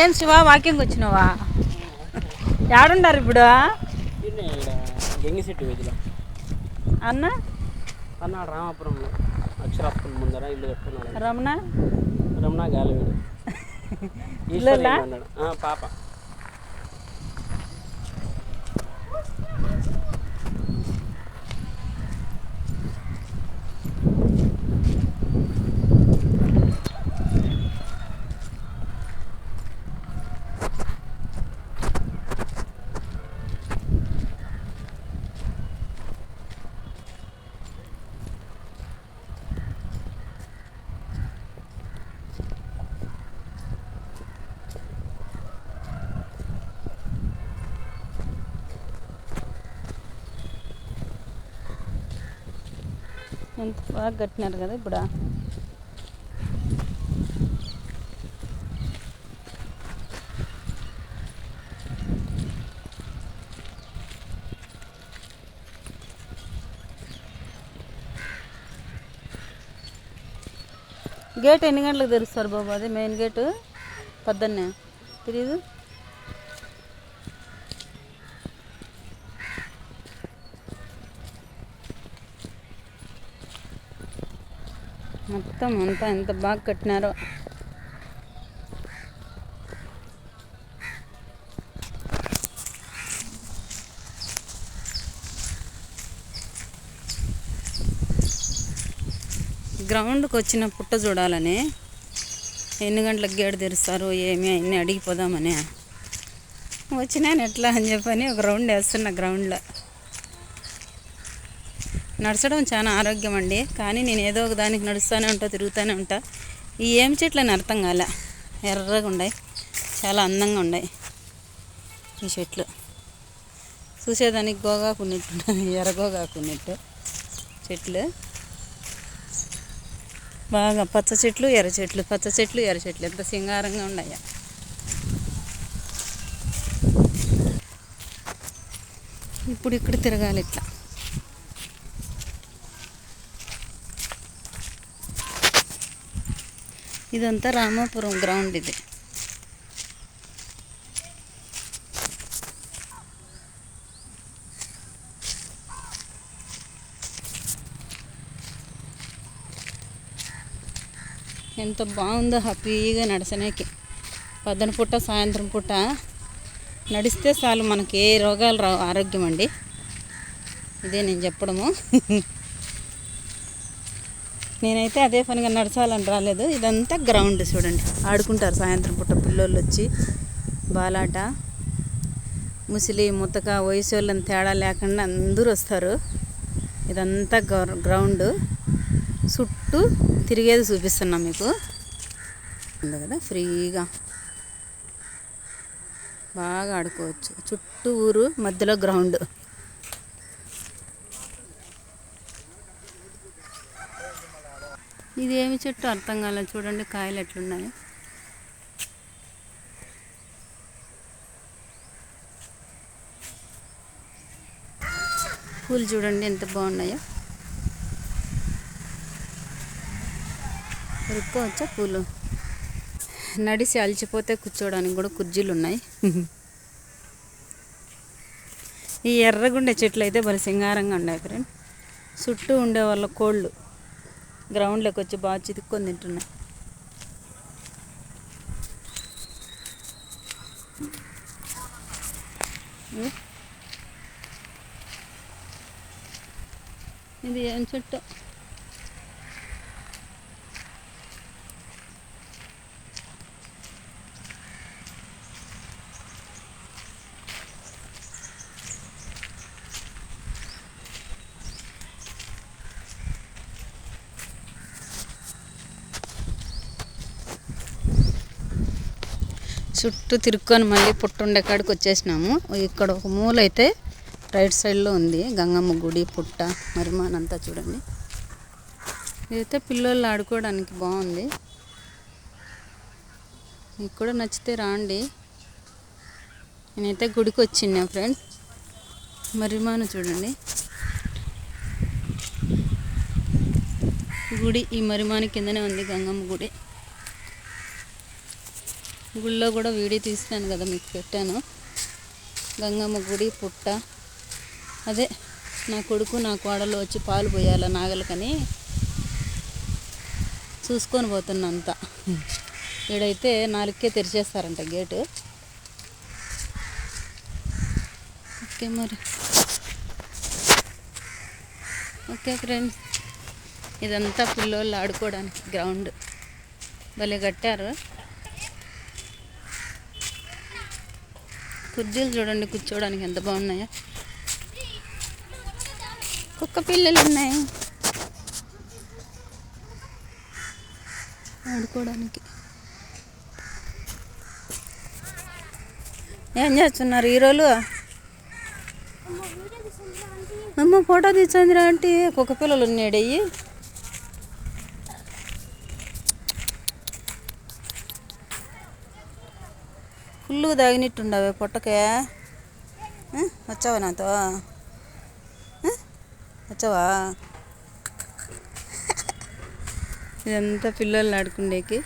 ఏం శివ వాకింగ్ వచ్చినావా? ఏడుండారు ఇప్పుడు? గంగిశెట్టి వీధిలో అన్న అన్న రామాపురంలో అక్షరాస్కూల్ ముందర ఇల్లు కట్టుకున్నాడు. రమణ గాలివీడు అన్నాడు పాప. ఎంత బాగా కట్టినారు కదా ఇప్పుడు. గేట్ ఎన్ని గంటలకు తెరుస్తారు బాబు? అది మెయిన్ గేటు పొద్దున్నే తెలియదు. మొత్తం అంతా ఎంత బాగా కట్టినారో. గ్రౌండ్కి వచ్చిన పుట్ట చూడాలని, ఎన్ని గంటలకు గేట్ తెరుస్తారు ఏమి అన్నీ అడిగిపోదామని వచ్చినాను. ఎట్లా అని చెప్పని ఒక రౌండ్ వేస్తున్నా. గ్రౌండ్లో నడచడం చాలా ఆరోగ్యం అండి, కానీ నేను ఏదో ఒక దానికి నడుస్తూనే ఉంటా, తిరుగుతూనే ఉంటా. ఈ ఏం చెట్లని అర్థం కాలే, ఎర్రగా ఉన్నాయి, చాలా అందంగా ఉన్నాయి ఈ చెట్లు. చూసేదానికి గోగాకున్నట్టు, ఎర్రగోగాకున్నట్టు చెట్లు. బాగా పచ్చ చెట్లు, ఎర్ర చెట్లు, పచ్చ చెట్లు, ఎర్ర చెట్లు ఎంత సింగారంగా ఉన్నాయా. ఇప్పుడు ఇక్కడ తిరగాలి ఇట్లా. ఇదంతా రామాపురం గ్రౌండ్. ఇది ఎంత బాగుందో హ్యాపీగా నడచడానికి. పొద్దున పూట సాయంత్రం పూట నడిస్తే చాలు, మనకి ఏ రోగాలు రావు, ఆరోగ్యం అండి. ఇదే నేను చెప్పడము. నేనైతే అదే పనిగా నడచాలని రాలేదు. ఇదంతా గ్రౌండ్ చూడండి, ఆడుకుంటారు సాయంత్రం పూట పిల్లోళ్ళు వచ్చి. బాలాట, ముసలి ముతక వయసు వాళ్ళని తేడా లేకుండా అందరూ వస్తారు. ఇదంతా గ్రౌండ్ చుట్టూ తిరిగేది చూపిస్తున్నా మీకు. ఉంది కదా, ఫ్రీగా బాగా ఆడుకోవచ్చు. చుట్టూ ఊరు, మధ్యలో గ్రౌండ్. ఇది ఏమి చెట్టు అర్థం కాలేదు, చూడండి కాయలు ఎట్లున్నాయి. పూలు చూడండి ఎంత బాగున్నాయో. రుక్కోవచ్చా పూలు? నడిసి అలిచిపోతే కూర్చోడానికి కూడా కుర్చీలు ఉన్నాయి. ఈ ఎర్రగుండే చెట్లు అయితే భలే సింగారంగా ఉన్నాయి ఫ్రెండ్. చుట్టూ ఉండే వాళ్ళ కోళ్ళు గ్రౌండ్లోకి వచ్చి బాగా చితుక్కొని తింటున్నాయి. ఇది ఏం చెట్టు? చుట్టూ తిరుక్కొని మళ్ళీ పుట్టుండే కాడికి వచ్చేసినాము. ఇక్కడ ఒక మూల అయితే రైట్ సైడ్లో ఉంది గంగమ్మ గుడి, పుట్ట, మరిమానంతా చూడండి. ఇదైతే పిల్లలు ఆడుకోవడానికి బాగుంది. మీకు కూడా నచ్చితే రాండి. నేనైతే గుడికి వచ్చినా ఫ్రెండ్. మరిమాను చూడండి, గుడి ఈ మరిమాని కిందనే ఉంది గంగమ్మ గుడి. గుళ్ళో కూడా వీడియో తీసినాను కదా, మీకు పెట్టాను. గంగమ్మ గుడి పుట్ట, అదే నా కొడుకు నా కోడలు వచ్చి పాలు పోయాల నాగలకని చూసుకొని పోతున్నా అంతా. ఈడైతే 4కే తెరిచేస్తారంట గేటు. ఓకే మరి, ఓకే ఫ్రెండ్స్, ఇదంతా పిల్లోళ్ళు ఆడుకోవడానికి గ్రౌండ్ భలే కట్టారు. కుర్చీలు చూడండి కూర్చోవడానికి ఎంత బాగున్నాయో. కుక్క పిల్లలు ఉన్నాయి ఆడుకోవడానికి. ఏం చేస్తున్నారు హీరోలు? అమ్మ ఫోటో తీసందిరా అంటే కుక్క పిల్లలు ఉన్నాడయ్యి. ఫుల్గా తాగినట్టుండవే పొట్టకే. వచ్చావా నాతో? వచ్చావా? ఇదంతా పిల్లలు ఆడుకుండేకి.